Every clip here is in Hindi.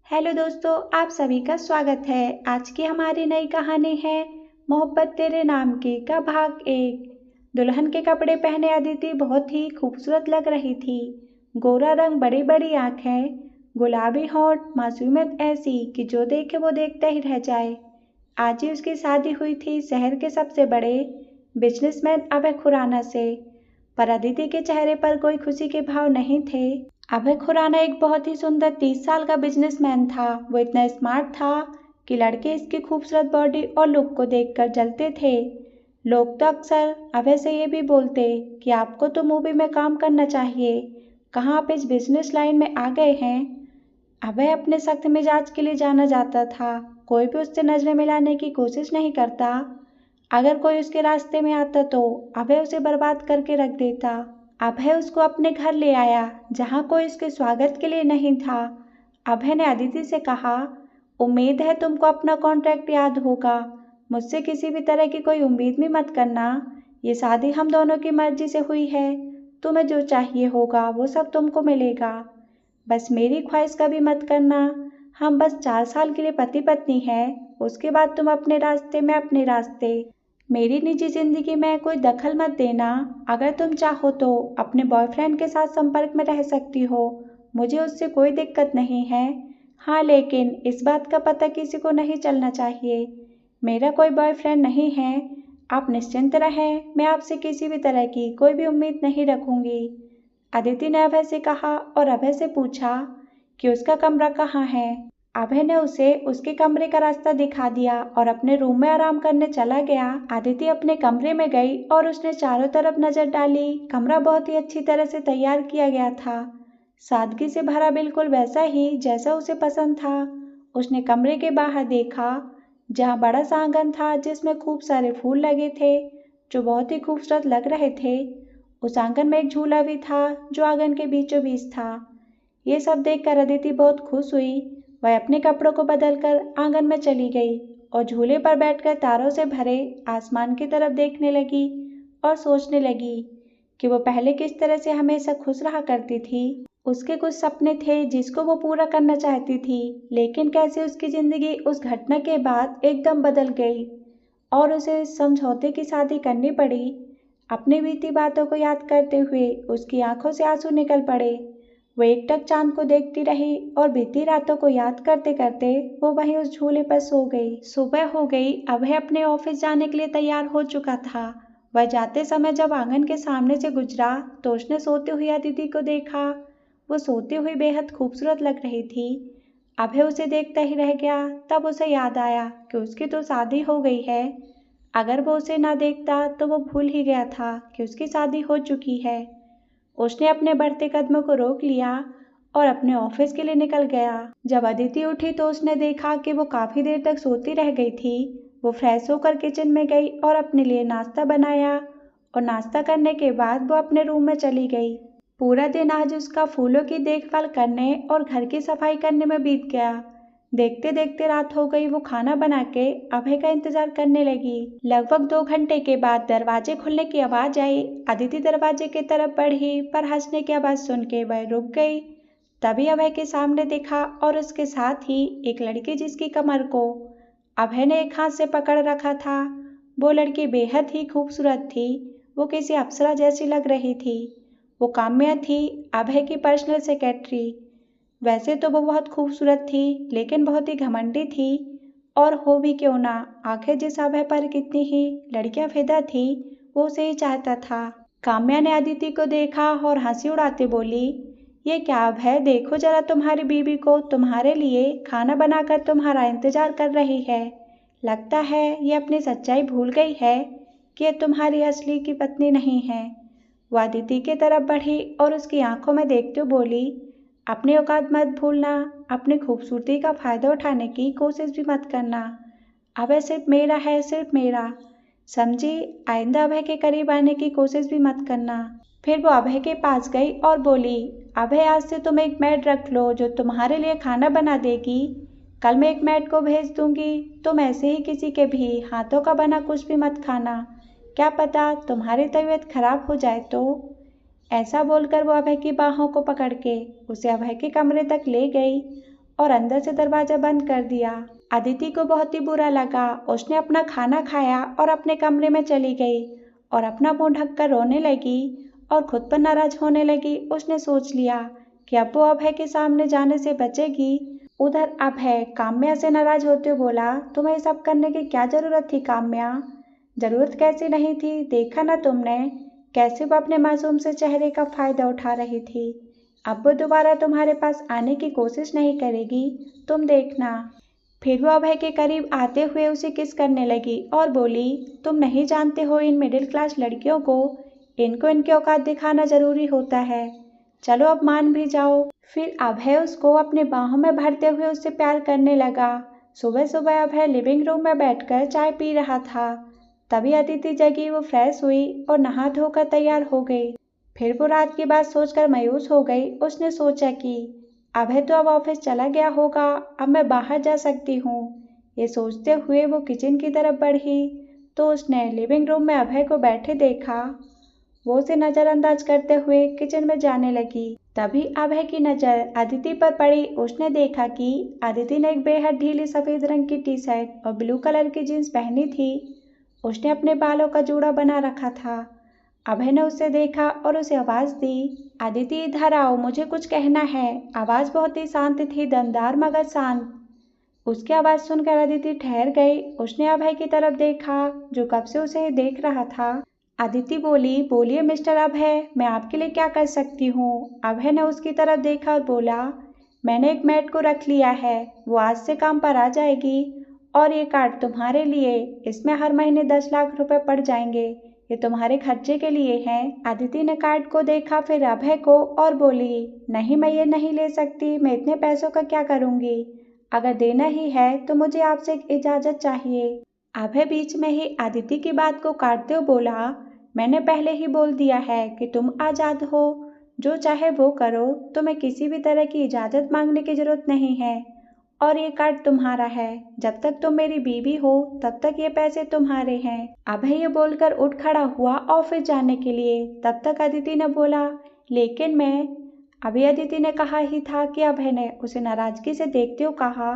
हेलो दोस्तों, आप सभी का स्वागत है। आज की हमारी नई कहानी है मोहब्बत तेरे नाम की का भाग 1। दुल्हन के कपड़े पहने अदिति बहुत ही खूबसूरत लग रही थी। गोरा रंग, बड़ी बड़ी आंखें, गुलाबी होंठ, मासूमियत ऐसी कि जो देखे वो देखता ही रह जाए। आज ही उसकी शादी हुई थी शहर के सबसे बड़े बिजनेसमैन अभय खुराना से। पर अदिति के चेहरे पर कोई खुशी के भाव नहीं थे। अभय खुराना एक बहुत ही सुंदर 30 साल का बिजनेसमैन था। वो इतना स्मार्ट था कि लड़के इसकी खूबसूरत बॉडी और लुक को देखकर जलते थे। लोग तो अक्सर अभय से ये भी बोलते कि आपको तो मूवी में काम करना चाहिए, कहाँ आप इस बिजनेस लाइन में आ गए हैं। अभय अपने सख्त मिजाज के लिए जाना जाता था। कोई भी उससे नजरें मिलाने की कोशिश नहीं करता। अगर कोई उसके रास्ते में आता तो अभय उसे बर्बाद करके रख देता। अभय उसको अपने घर ले आया, जहाँ कोई उसके स्वागत के लिए नहीं था। अभय ने अदिति से कहा, उम्मीद है तुमको अपना कॉन्ट्रैक्ट याद होगा। मुझसे किसी भी तरह की कोई उम्मीद भी मत करना। ये शादी हम दोनों की मर्जी से हुई है। तुम्हें जो चाहिए होगा वो सब तुमको मिलेगा। बस मेरी ख्वाहिश कभी मत करना। हम बस 4 साल के लिए पति पत्नी हैं। उसके बाद तुम अपने रास्ते, मैं अपने रास्ते। मेरी निजी जिंदगी में कोई दखल मत देना। अगर तुम चाहो तो अपने बॉयफ्रेंड के साथ संपर्क में रह सकती हो। मुझे उससे कोई दिक्कत नहीं है। हाँ, लेकिन इस बात का पता किसी को नहीं चलना चाहिए। मेरा कोई बॉयफ्रेंड नहीं है। आप निश्चिंत रहें, मैं आपसे किसी भी तरह की कोई भी उम्मीद नहीं रखूंगी। अदिति ने अभय से कहा और अभय से पूछा कि उसका कमरा कहाँ है। अभय ने उसे उसके कमरे का रास्ता दिखा दिया और अपने रूम में आराम करने चला गया। अदिति अपने कमरे में गई और उसने चारों तरफ नजर डाली। कमरा बहुत ही अच्छी तरह से तैयार किया गया था, सादगी से भरा, बिल्कुल वैसा ही जैसा उसे पसंद था। उसने कमरे के बाहर देखा, जहाँ बड़ा सा आंगन था जिसमें खूब सारे फूल लगे थे जो बहुत ही खूबसूरत लग रहे थे। उस आंगन में एक झूला भी था जो आंगन के बीचों बीच था। ये सब देखकर अदिति बहुत खुश हुई। वह अपने कपड़ों को बदलकर आंगन में चली गई और झूले पर बैठकर तारों से भरे आसमान की तरफ देखने लगी और सोचने लगी कि वो पहले किस तरह से हमेशा खुश रहा करती थी। उसके कुछ सपने थे जिसको वो पूरा करना चाहती थी, लेकिन कैसे उसकी जिंदगी उस घटना के बाद एकदम बदल गई और उसे इस समझौते की शादी करनी पड़ी। अपनी बीती बातों को याद करते हुए उसकी आंखों से आंसू निकल पड़े। वो एकटक चांद को देखती रही और बीती रातों को याद करते करते वो वहीं उस झूले पर सो गई। सुबह हो गई। अभय अपने ऑफिस जाने के लिए तैयार हो चुका था। वह जाते समय जब आंगन के सामने से गुजरा तो उसने सोती हुई अदिति को देखा। वो सोती हुई बेहद खूबसूरत लग रही थी। अभय उसे देखता ही रह गया। तब उसे याद आया कि उसकी तो शादी हो गई है। अगर वो उसे ना देखता तो वो भूल ही गया था कि उसकी शादी हो चुकी है। उसने अपने बढ़ते कदमों को रोक लिया और अपने ऑफिस के लिए निकल गया। जब अदिति उठी तो उसने देखा कि वो काफी देर तक सोती रह गई थी। वो फ्रेश होकर किचन में गई और अपने लिए नाश्ता बनाया और नाश्ता करने के बाद वो अपने रूम में चली गई। पूरा दिन आज उसका फूलों की देखभाल करने और घर की सफाई करने में बीत गया। देखते देखते रात हो गई। वो खाना बना के अभय का इंतजार करने लगी। लगभग 2 घंटे के बाद दरवाजे खुलने की आवाज आई। अदिति दरवाजे की तरफ बढ़ी, पर हंसने की आवाज सुन के वह रुक गई। तभी अभय के सामने दिखा और उसके साथ ही एक लड़की जिसकी कमर को अभय ने एक हाथ से पकड़ रखा था। वो लड़की बेहद ही खूबसूरत थी। वो किसी अप्सरा जैसी लग रही थी। वो काम्या थी, अभय की पर्सनल सेक्रेटरी। वैसे तो वो बहुत खूबसूरत थी, लेकिन बहुत ही घमंडी थी। और हो भी क्यों ना, आखिर जिस अभय पर कितनी ही लड़कियां फिदा थी, वो उसे ही चाहता था। काम्या ने अदिति को देखा और हंसी उड़ाते बोली, ये क्या अभय, देखो जरा तुम्हारी बीवी को, तुम्हारे लिए खाना बनाकर तुम्हारा इंतजार कर रही है। लगता है ये अपनी सच्चाई भूल गई है कि ये तुम्हारी असली की पत्नी नहीं है। वो अदिति की तरफ बढ़ी और उसकी आंखों में देखते हुए बोली, अपनी औकात मत भूलना, अपनी खूबसूरती का फायदा उठाने की कोशिश भी मत करना। अभय सिर्फ मेरा है, सिर्फ मेरा, समझी। आइंदा अभय के करीब आने की कोशिश भी मत करना। फिर वो अभय के पास गई और बोली, अभय आज से तुम एक मेड रख लो जो तुम्हारे लिए खाना बना देगी। कल मैं एक मेड को भेज दूंगी। तुम ऐसे ही किसी के भी हाथों का बना कुछ भी मत खाना। क्या पता तुम्हारी तबीयत खराब हो जाए तो। ऐसा बोलकर वो अभय की बाहों को पकड़ के उसे अभय के कमरे तक ले गई और अंदर से दरवाजा बंद कर दिया। अदिति को बहुत ही बुरा लगा। उसने अपना खाना खाया और अपने कमरे में चली गई और अपना मुंह ढककर रोने लगी और खुद पर नाराज होने लगी। उसने सोच लिया कि अब वो अभय के सामने जाने से बचेगी। उधर अभय काम्या से नाराज होते हुए बोला, तुम्हें सब करने की क्या जरूरत थी काम्या? जरूरत कैसी नहीं थी, देखा ना तुमने कैसे वो अपने मासूम से चेहरे का फायदा उठा रही थी। अब वो दोबारा तुम्हारे पास आने की कोशिश नहीं करेगी, तुम देखना। फिर वो अभय के करीब आते हुए उसे किस करने लगी और बोली, तुम नहीं जानते हो इन मिडिल क्लास लड़कियों को, इनको इनकी औकात दिखाना जरूरी होता है। चलो अब मान भी जाओ। फिर अभय उसको अपने बाहों में भरते हुए उससे प्यार करने लगा। सुबह सुबह अभय लिविंग रूम में बैठकर चाय पी रहा था। तभी अदिति जगी। वो फ्रेश हुई और नहा धोकर तैयार हो गई। फिर वो रात की बात सोचकर मायूस हो गई। उसने सोचा कि अभय तो अब ऑफिस चला गया होगा, अब मैं बाहर जा सकती हूँ। ये सोचते हुए वो किचन की तरफ बढ़ी तो उसने लिविंग रूम में अभय को बैठे देखा। वो उसे नजरअंदाज करते हुए किचन में जाने लगी। तभी अभय की नजर अदिति पर पड़ी। उसने देखा कि अदिति ने एक बेहद ढीली सफेद रंग की टी शर्ट और ब्लू कलर की जीन्स पहनी थी। उसने अपने बालों का जूड़ा बना रखा था। अभय ने उसे देखा और उसे आवाज दी, अदिति इधर आओ, मुझे कुछ कहना है। आवाज बहुत ही शांत थी, दमदार मगर शांत। उसकी आवाज सुनकर अदिति ठहर गई। उसने अभय की तरफ देखा जो कब से उसे ही देख रहा था। अदिति बोली, बोलिए मिस्टर अभय, मैं आपके लिए क्या कर सकती हूँ? अभय ने उसकी तरफ देखा और बोला, मैंने एक मेड को रख लिया है, वो आज से काम पर आ जाएगी और ये कार्ड तुम्हारे लिए, इसमें हर महीने 10 लाख रुपए पड़ जाएंगे, ये तुम्हारे खर्चे के लिए हैं। अदिति ने कार्ड को देखा, फिर अभय को, और बोली, नहीं मैं ये नहीं ले सकती, मैं इतने पैसों का क्या करूँगी? अगर देना ही है तो मुझे आपसे एक इजाज़त चाहिए। अभय बीच में ही अदिति की बात को काटते हुए बोला, मैंने पहले ही बोल दिया है कि तुम आज़ाद हो, जो चाहे वो करो, तुम्हें किसी भी तरह की इजाज़त मांगने की जरूरत नहीं है और ये कार्ड तुम्हारा है। जब तक तुम मेरी बीवी हो तब तक ये पैसे तुम्हारे हैं। अभय ये बोलकर उठ खड़ा हुआ ऑफिस जाने के लिए। तब तक अदिति ने बोला, लेकिन मैं। अभी अदिति ने कहा ही था कि अभय ने उसे नाराजगी से देखते हुए कहा,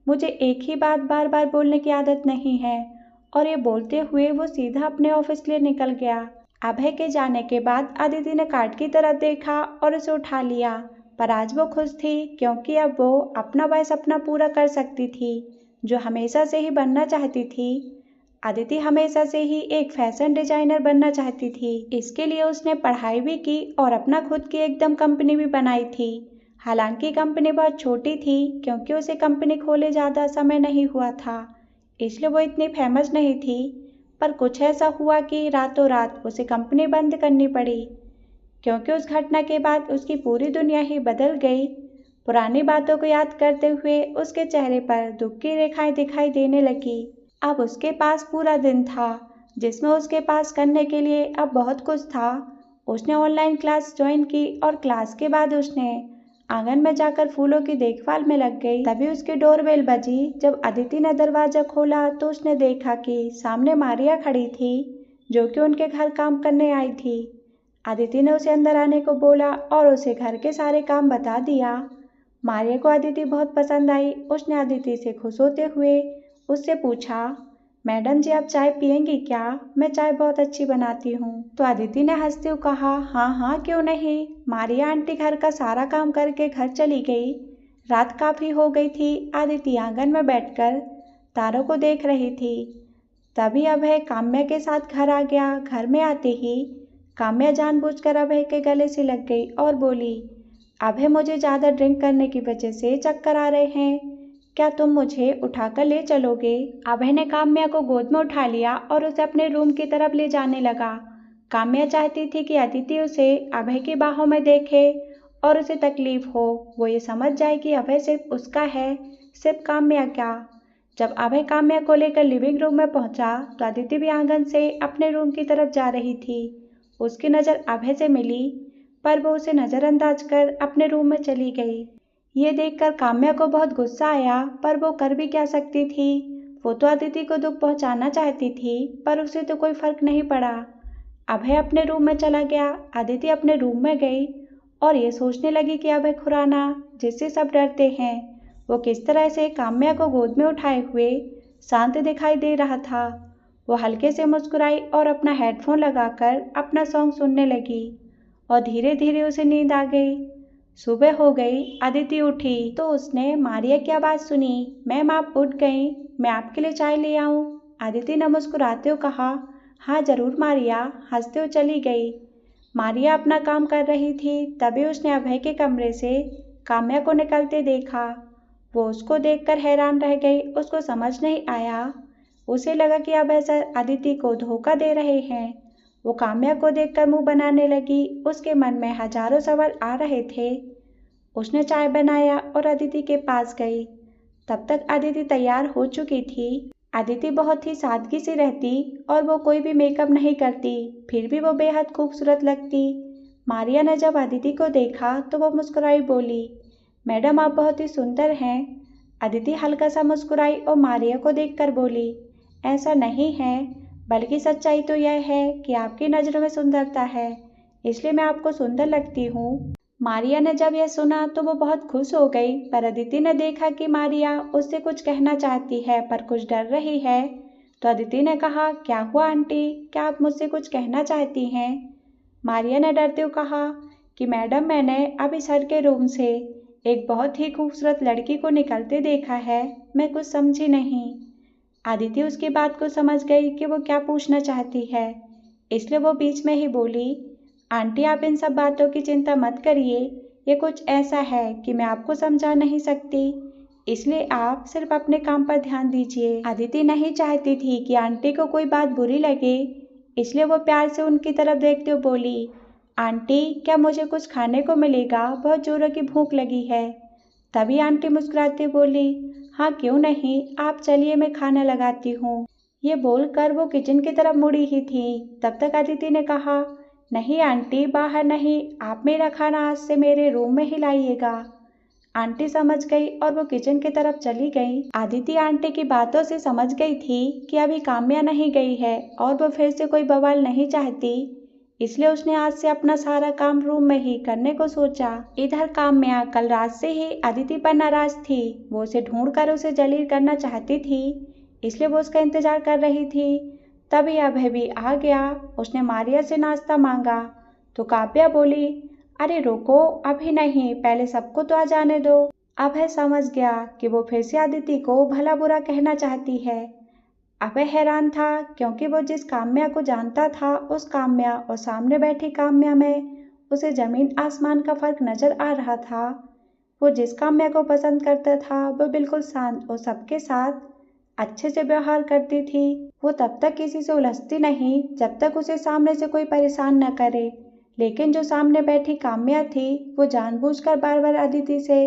मुझे एक ही बात बार बार बोलने की आदत नहीं है। और ये बोलते हुए वो सीधा अपने ऑफिस के लिए निकल गया। अभय के जाने के बाद अदिति ने कार्ड की तरफ देखा और उसे उठा लिया, पर आज वो खुश थी क्योंकि अब वो अपना वह सपना पूरा कर सकती थी जो हमेशा से ही बनना चाहती थी। अदिति हमेशा से ही एक फैशन डिजाइनर बनना चाहती थी। इसके लिए उसने पढ़ाई भी की और अपना खुद की एकदम कंपनी भी बनाई थी। हालांकि कंपनी बहुत छोटी थी क्योंकि उसे कंपनी खोले ज़्यादा समय नहीं हुआ था, इसलिए वो इतनी फेमस नहीं थी। पर कुछ ऐसा हुआ कि रातों रात उसे कंपनी बंद करनी पड़ी, क्योंकि उस घटना के बाद उसकी पूरी दुनिया ही बदल गई। पुरानी बातों को याद करते हुए उसके चेहरे पर दुख की रेखाएं दिखाई देने लगी। अब उसके पास पूरा दिन था जिसमें उसके पास करने के लिए अब बहुत कुछ था। उसने ऑनलाइन क्लास ज्वाइन की और क्लास के बाद उसने आंगन में जाकर फूलों की देखभाल में लग गई। तभी उसकी डोरबेल बजी। जब अदिति ने दरवाजा खोला तो उसने देखा कि सामने मारिया खड़ी थी जो कि उनके घर काम करने आई थी। अदिति ने उसे अंदर आने को बोला और उसे घर के सारे काम बता दिया। मारिया को अदिति बहुत पसंद आई। उसने अदिति से खुश होते हुए उससे पूछा, मैडम जी आप चाय पियेंगी क्या? मैं चाय बहुत अच्छी बनाती हूँ। तो अदिति ने हंसते हुए कहा, हाँ हाँ क्यों नहीं। मारिया आंटी घर का सारा काम करके घर चली गई। रात काफ़ी हो गई थी। अदिति आंगन में बैठकर तारों को देख रही थी। तभी अभय काम्या के साथ घर आ गया। घर में आते ही काम्या जानबूझकर अभय के गले से लग गई और बोली, अभय मुझे ज़्यादा ड्रिंक करने की वजह से चक्कर आ रहे हैं, क्या तुम मुझे उठाकर ले चलोगे? अभय ने काम्या को गोद में उठा लिया और उसे अपने रूम की तरफ ले जाने लगा। काम्या चाहती थी कि अदिति उसे अभय की बाहों में देखे और उसे तकलीफ हो, वो ये समझ जाए कि अभय सिर्फ उसका है, सिर्फ काम्या क्या। जब अभय काम्या को लेकर लिविंग रूम में पहुंचा तो अदिति भी आंगन से अपने रूम की तरफ जा रही थी। उसकी नज़र अभय से मिली पर वो उसे नज़रअंदाज कर अपने रूम में चली गई। ये देखकर काम्या को बहुत गुस्सा आया, पर वो कर भी क्या सकती थी। वो तो अदिति को दुख पहुंचाना चाहती थी पर उसे तो कोई फर्क नहीं पड़ा। अभय अपने रूम में चला गया। अदिति अपने रूम में गई और ये सोचने लगी कि अभय खुराना जिससे सब डरते हैं वो किस तरह से काम्या को गोद में उठाए हुए शांत दिखाई दे रहा था। वो हल्के से मुस्कुराई और अपना हेडफोन लगाकर अपना सॉन्ग सुनने लगी और धीरे धीरे उसे नींद आ गई। सुबह हो गई, अदिति उठी तो उसने मारिया की आवाज़ सुनी। मैम आप उठ गई, मैं आपके लिए चाय ले आऊं? अदिति ने मुस्कुराते हुए कहा, हाँ ज़रूर मारिया। हंसते हुए चली गई। मारिया अपना काम कर रही थी, तभी उसने अभय के कमरे से काम्या को निकलते देखा। वो उसको देखकर हैरान रह गई। उसको समझ नहीं आया। उसे लगा कि अभय सर अदिति को धोखा दे रहे हैं। वो काम्या को देखकर मुंह बनाने लगी। उसके मन में हजारों सवाल आ रहे थे। उसने चाय बनाया और अदिति के पास गई। तब तक अदिति तैयार हो चुकी थी। अदिति बहुत ही सादगी से रहती और वो कोई भी मेकअप नहीं करती, फिर भी वो बेहद खूबसूरत लगती। मारिया ने जब अदिति को देखा तो वो मुस्कुराई बोली, मैडम आप बहुत ही सुंदर हैं। अदिति हल्का सा मुस्कुराई और मारिया को देखकर बोली, ऐसा नहीं है, बल्कि सच्चाई तो यह है कि आपकी नज़रों में सुंदरता है, इसलिए मैं आपको सुंदर लगती हूँ। मारिया ने जब यह सुना तो वो बहुत खुश हो गई, पर अदिति ने देखा कि मारिया उससे कुछ कहना चाहती है पर कुछ डर रही है, तो अदिति ने कहा, क्या हुआ आंटी, क्या आप मुझसे कुछ कहना चाहती हैं? मारिया ने डरते हुए कहा कि मैडम मैंने अभी सर के रूम से एक बहुत ही खूबसूरत लड़की को निकलते देखा है, मैं कुछ समझी नहीं। अदिति उसकी बात को समझ गई कि वो क्या पूछना चाहती है, इसलिए वो बीच में ही बोली, आंटी आप इन सब बातों की चिंता मत करिए, ये कुछ ऐसा है कि मैं आपको समझा नहीं सकती, इसलिए आप सिर्फ अपने काम पर ध्यान दीजिए। अदिति नहीं चाहती थी कि आंटी को कोई बात बुरी लगे, इसलिए वो प्यार से उनकी तरफ देखते हुए बोली, आंटी क्या मुझे कुछ खाने को मिलेगा, बहुत जोरों की भूख लगी है। तभी आंटी मुस्कुराते बोली, हाँ क्यों नहीं, आप चलिए मैं खाना लगाती हूँ। ये बोलकर वो किचन की तरफ मुड़ी ही थी। तब तक अदिति ने कहा, नहीं आंटी बाहर नहीं, आप मेरा खाना आज से मेरे रूम में ही लाइएगा। आंटी समझ गई और वो किचन की तरफ चली गई। अदिति आंटी की बातों से समझ गई थी कि अभी काम्या नहीं गई है और वो फिर से कोई बवाल नहीं चाहती, इसलिए उसने आज से अपना सारा काम रूम में ही करने को सोचा। इधर काम्या कल रात से ही अदिति पर नाराज थी। वो उसे ढूंढकर उसे जलील करना चाहती थी, इसलिए वो उसका इंतजार कर रही थी। तभी अभय भी आ गया। उसने मारिया से नाश्ता मांगा तो काव्या बोली, अरे रुको अभी नहीं, पहले सबको तो आ जाने दो। अभय समझ गया कि वो फिर से अदिति को भला बुरा कहना चाहती है। अभय हैरान था क्योंकि वो जिस काम्या को जानता था उस काम्या और सामने बैठी काम्या में उसे जमीन आसमान का फर्क नजर आ रहा था। वो जिस काम्या को पसंद करता था वो बिल्कुल शांत और सबके साथ अच्छे से व्यवहार करती थी। वो तब तक किसी से उलझती नहीं जब तक उसे सामने से कोई परेशान न करे, लेकिन जो सामने बैठी काम्या थी वो जानबूझकर बार बार अदिति से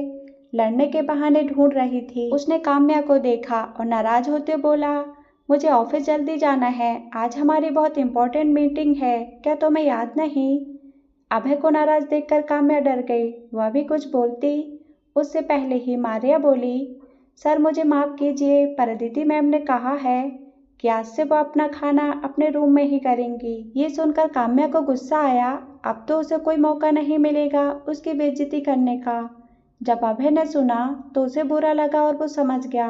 लड़ने के बहाने ढूंढ रही थी। उसने काम्या को देखा और नाराज होते बोला, मुझे ऑफिस जल्दी जाना है, आज हमारी बहुत इम्पोर्टेंट मीटिंग है, क्या तुम्हें याद नहीं? अभय को नाराज देखकर काम्या डर गई। वह भी कुछ बोलती उससे पहले ही मारिया बोली, सर मुझे माफ़ कीजिए, पर अदिति मैम ने कहा है कि आज से वो अपना खाना अपने रूम में ही करेंगी। ये सुनकर काम्या को गुस्सा आया। अब तो उसे कोई मौका नहीं मिलेगा उसकी बेइज्जती करने का। जब अभय ने सुना तो उसे बुरा लगा और वो समझ गया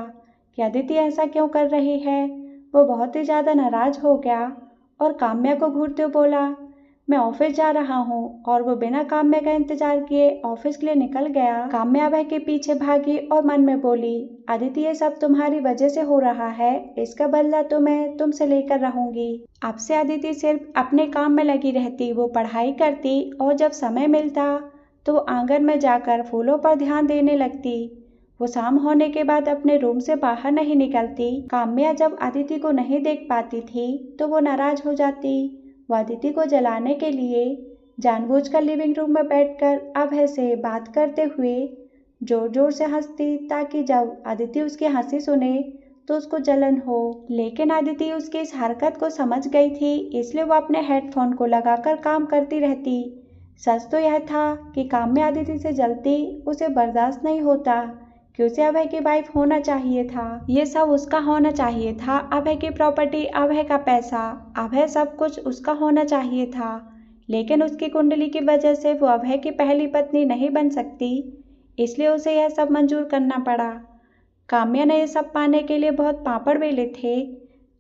कि अदिति ऐसा क्यों कर रही है। वो बहुत ही ज़्यादा नाराज हो गया और काम्या को घूरते हुए बोला, मैं ऑफिस जा रहा हूँ, और वो बिना काम्या का इंतजार किए ऑफिस के लिए निकल गया। काम्या अभय के पीछे भागी और मन में बोली, अदिति ये सब तुम्हारी वजह से हो रहा है, इसका बदला तो मैं तुमसे लेकर रहूंगी। अब से अदिति सिर्फ अपने काम में लगी रहती। वो पढ़ाई करती और जब समय मिलता तो वो आंगन में जाकर फूलों पर ध्यान देने लगती। वो शाम होने के बाद अपने रूम से बाहर नहीं निकलती। काम्या जब अदिति को नहीं देख पाती थी तो वो नाराज हो जाती। वो अदिति को जलाने के लिए जानबूझकर लिविंग रूम में बैठकर अभय से बात करते हुए जोर जोर से हंसती, ताकि जब अदिति उसकी हंसी सुने तो उसको जलन हो। लेकिन अदिति उसकी इस हरकत को समझ गई थी, इसलिए वो अपने हेडफोन को लगाकर काम करती रहती। सच तो यह था कि काम्या अदिति से जलती उसे बर्दाश्त नहीं होता कि उसे अभय की वाइफ होना चाहिए था। ये सब उसका होना चाहिए था। अभय की प्रॉपर्टी, अभय का पैसा, अभय सब कुछ उसका होना चाहिए था। लेकिन उसकी कुंडली की वजह से वो अभय की पहली पत्नी नहीं बन सकती, इसलिए उसे यह सब मंजूर करना पड़ा। काम्या ने ये सब पाने के लिए बहुत पापड़ बेले थे।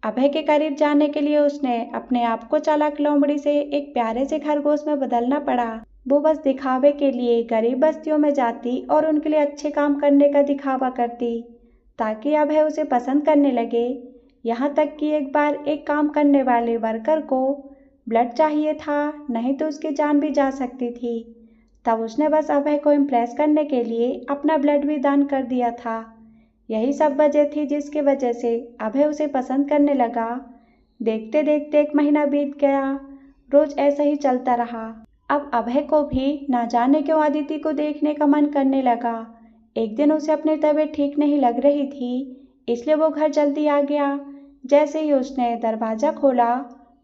अभय के करीब जाने के लिए उसने अपने आप को चालाक लोमड़ी से एक प्यारे से खरगोश में बदलना पड़ा। वो बस दिखावे के लिए गरीब बस्तियों में जाती और उनके लिए अच्छे काम करने का दिखावा करती ताकि अभय उसे पसंद करने लगे। यहाँ तक कि एक बार एक काम करने वाले वर्कर को ब्लड चाहिए था, नहीं तो उसकी जान भी जा सकती थी। तब उसने बस अभय को इम्प्रेस करने के लिए अपना ब्लड भी दान कर दिया था। यही सब वजह थी जिसकी वजह से अभय उसे पसंद करने लगा। देखते देखते 1 महीना बीत गया। रोज ऐसा ही चलता रहा। अब अभय को भी ना जाने क्यों अदिति को देखने का मन करने लगा। एक दिन उसे अपनी तबीयत ठीक नहीं लग रही थी, इसलिए वो घर जल्दी आ गया। जैसे ही उसने दरवाज़ा खोला,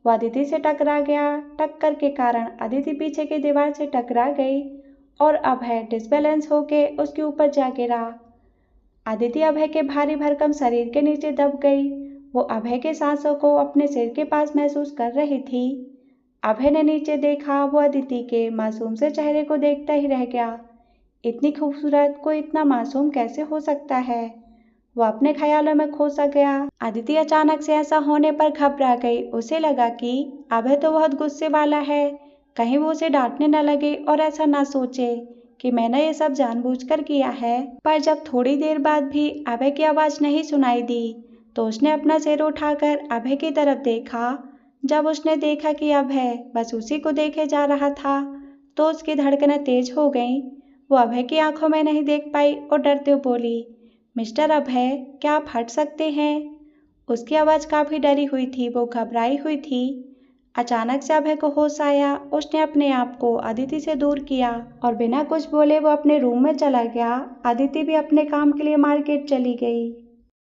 वो अदिति से टकरा गया। टक्कर के कारण अदिति पीछे की दीवार से टकरा गई और अभय डिसबैलेंस होके उसके ऊपर जा गिरा। अदिति अभय के भारी भरकम शरीर के नीचे दब गई। वो अभय के सांसों को अपने सिर के पास महसूस कर रही थी। अभय ने नीचे देखा, वो अदिति के मासूम से चेहरे को देखता ही रह गया। इतनी खूबसूरत कोई इतना मासूम कैसे हो सकता है? वो अपने ख्यालों में खो सा गया। अदिति अचानक से ऐसा होने पर घबरा गई। उसे लगा कि अभय तो बहुत गुस्से वाला है, कहीं वो उसे डांटने न लगे और ऐसा ना सोचे कि मैंने ये सब जानबूझकर किया है। पर जब थोड़ी देर बाद भी अभय की आवाज़ नहीं सुनाई दी, तो उसने अपना सिर उठाकर अभय की तरफ देखा। जब उसने देखा कि अभय बस उसी को देखे जा रहा था, तो उसकी धड़कनें तेज हो गईं। वो अभय की आंखों में नहीं देख पाई और डरते हुए बोली, मिस्टर अभय, क्या आप हट सकते हैं? उसकी आवाज़ काफ़ी डरी हुई थी, वो घबराई हुई थी। अचानक से अभय को होश आया। उसने अपने आप को अदिति से दूर किया और बिना कुछ बोले वो अपने रूम में चला गया। अदिति भी अपने काम के लिए मार्केट चली गई।